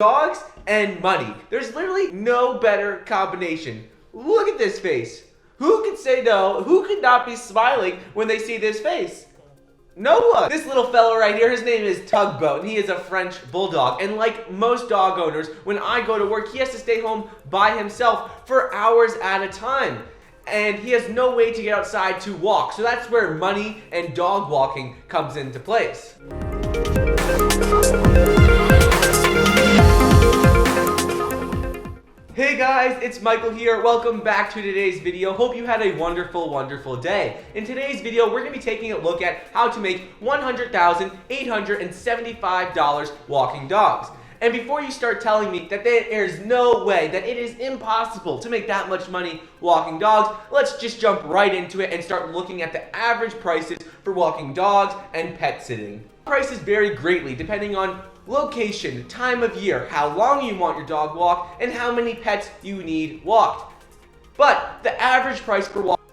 Dogs and money. There's literally no better combination. Look at this face. Who could say no? Who could not be smiling when they see this face? No one. This little fellow right here, his name is Tugboat, and he is a French bulldog. And like most dog owners, when I go to work, he has to stay home by himself for hours at a time. And he has no way to get outside to walk. So that's where money and dog walking comes into place. Hey guys, it's Michael here. Welcome back to today's video. Hope you had a wonderful day. In today's video, we're going to be taking a look at how to make $100,875 walking dogs. And before you start telling me that there's no way, that it is impossible to make that much money walking dogs, let's just jump right into it and start looking at the average prices for walking dogs and pet sitting. Prices vary greatly depending on location, time of year, how long you want your dog walked, and how many pets you need walked. But the average price for walking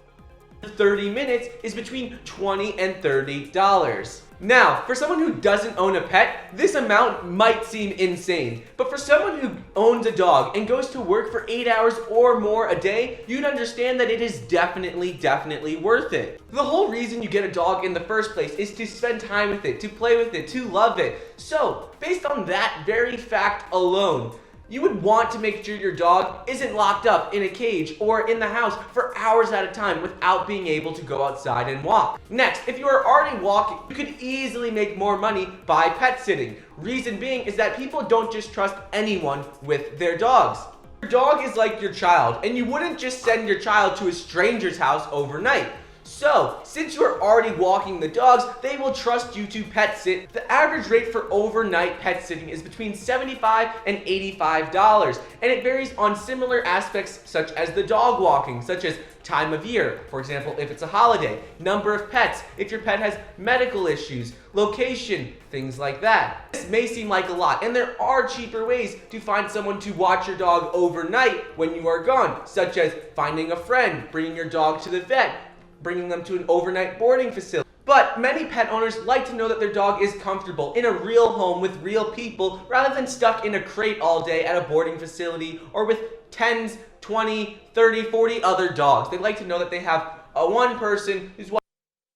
30 minutes is between $20 and $30. Now, for someone who doesn't own a pet, this amount might seem insane. But for someone who owns a dog and goes to work for 8 hours or more a day, you'd understand that it is definitely worth it. The whole reason you get a dog in the first place is to spend time with it, to play with it, to love it. So, based on that very fact alone, you would want to make sure your dog isn't locked up in a cage or in the house for hours at a time without being able to go outside and walk. Next, if you are already walking, you could easily make more money by pet sitting. Reason being is that people don't just trust anyone with their dogs. Your dog is like your child, and you wouldn't just send your child to a stranger's house overnight. So, since you are already walking the dogs, they will trust you to pet sit. The average rate for overnight pet sitting is between $75 and $85, and it varies on similar aspects such as the dog walking, such as time of year, for example, if it's a holiday, number of pets, if your pet has medical issues, location, things like that. This may seem like a lot, and there are cheaper ways to find someone to watch your dog overnight when you are gone, such as finding a friend, bringing your dog to the vet, bringing them to an overnight boarding facility. But many pet owners like to know that their dog is comfortable in a real home with real people rather than stuck in a crate all day at a boarding facility or with 10s, 20, 30, 40 other dogs. They like to know that they have one person who's watching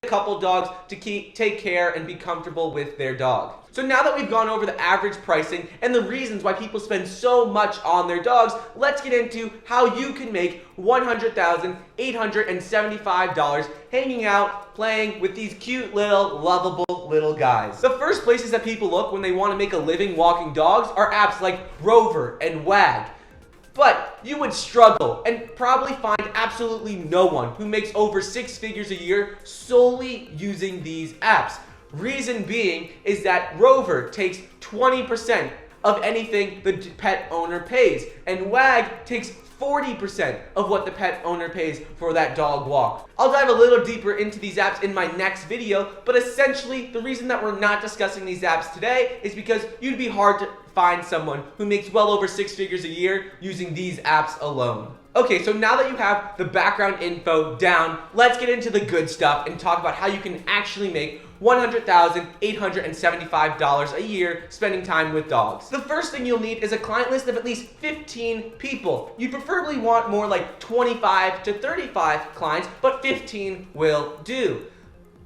a couple dogs to take care and be comfortable with their dog. So now that we've gone over the average pricing and the reasons why people spend so much on their dogs, let's get into how you can make $100,875 hanging out, playing with these cute little, lovable little guys. The first places that people look when they want to make a living walking dogs are apps like Rover and Wag. But you would struggle and probably find absolutely no one who makes over 6 figures a year solely using these apps. Reason being is that Rover takes 20% of anything the pet owner pays, and Wag takes 40% of what the pet owner pays for that dog walk. I'll dive a little deeper into these apps in my next video, but essentially the reason that we're not discussing these apps today is because you'd be hard to find someone who makes well over 6 figures a year using these apps alone. Okay, so now that you have the background info down, let's get into the good stuff and talk about how you can actually make $100,875 a year spending time with dogs. The first thing you'll need is a client list of at least 15 people. You preferably want more like 25 to 35 clients, but 15 will do.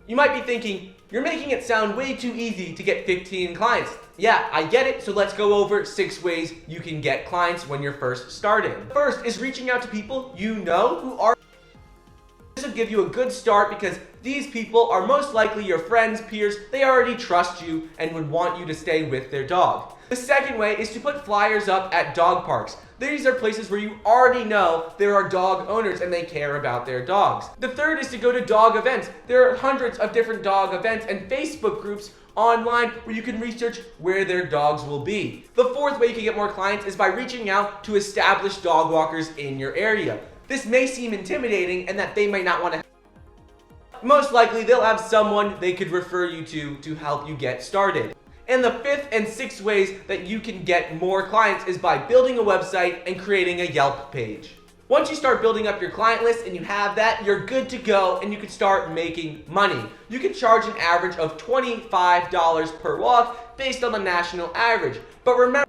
You might be thinking, you're making it sound way too easy to get 15 clients. Yeah, I get it, so let's go over 6 ways you can get clients when you're first starting. First is reaching out to people you know who are. This will give you a good start because these people are most likely your friends, peers. They already trust you and would want you to stay with their dog. The second way is to put flyers up at dog parks. These are places where you already know there are dog owners and they care about their dogs. The third is to go to dog events. There are hundreds of different dog events and Facebook groups online where you can research where their dogs will be. The fourth way you can get more clients is by reaching out to established dog walkers in your area. This may seem intimidating and that they might not want to. Most likely they'll have someone they could refer you to help you get started. And the fifth and sixth ways that you can get more clients is by building a website and creating a Yelp page. Once you start building up your client list and you have that, you're good to go and you can start making money. You can charge an average of $25 per walk based on the national average. But remember,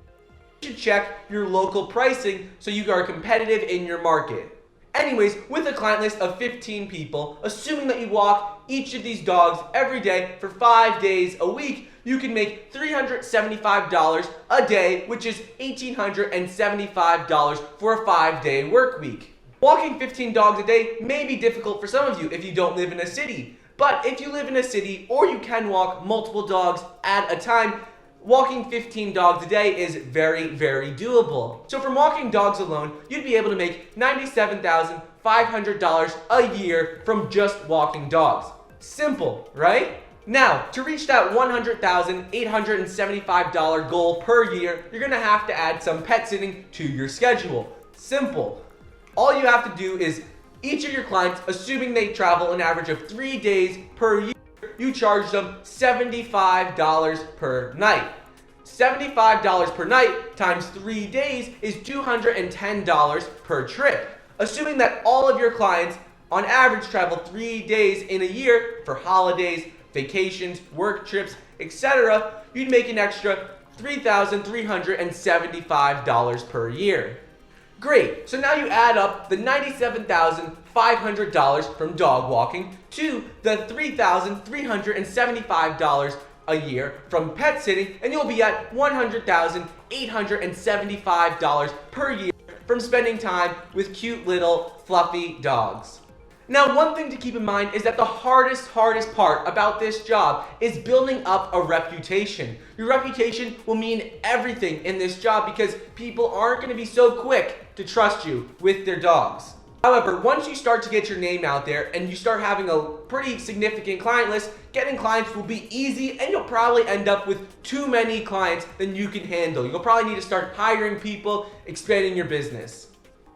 You should check your local pricing so you are competitive in your market. Anyways, with a client list of 15 people, assuming that you walk each of these dogs every day for 5 days a week, you can make $375 a day, which is $1,875 for a 5-day work week. Walking 15 dogs a day may be difficult for some of you if you don't live in a city. But if you live in a city or you can walk multiple dogs at a time, walking 15 dogs a day is very, very doable. So from walking dogs alone, you'd be able to make $97,500 a year from just walking dogs. Simple, right? Now, to reach that $100,875 goal per year, you're gonna have to add some pet sitting to your schedule. Simple. All you have to do is each of your clients, assuming they travel an average of 3 days per year, you charge them $75 per night. $75 per night times 3 days is $210 per trip. Assuming that all of your clients on average travel 3 days in a year for holidays, vacations, work trips, etc., you'd make an extra $3,375 per year. Great, so now you add up the $97,500 from dog walking to the $3,375 a year from pet sitting, and you'll be at $100,875 per year from spending time with cute little fluffy dogs. Now, one thing to keep in mind is that the hardest part about this job is building up a reputation. Your reputation will mean everything in this job because people aren't going to be so quick to trust you with their dogs. However, once you start to get your name out there and you start having a pretty significant client list, getting clients will be easy and you'll probably end up with too many clients than you can handle. You'll probably need to start hiring people, expanding your business.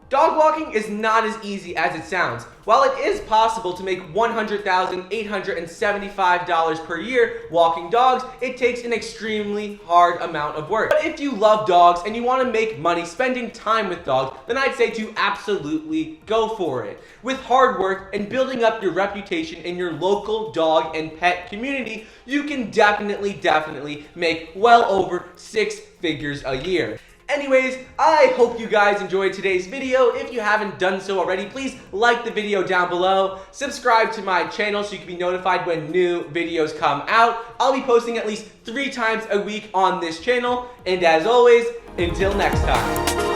Dog walking is not as easy as it sounds. While it is possible to make $100,875 per year walking dogs, it takes an extremely hard amount of work. But if you love dogs and you want to make money spending time with dogs, then I'd say to absolutely go for it. With hard work and building up your reputation in your local dog and pet community, you can definitely make well over 6 figures a year. Anyways, I hope you guys enjoyed today's video. If you haven't done so already, please like the video down below. Subscribe to my channel so you can be notified when new videos come out. I'll be posting at least 3 times a week on this channel. And as always, until next time.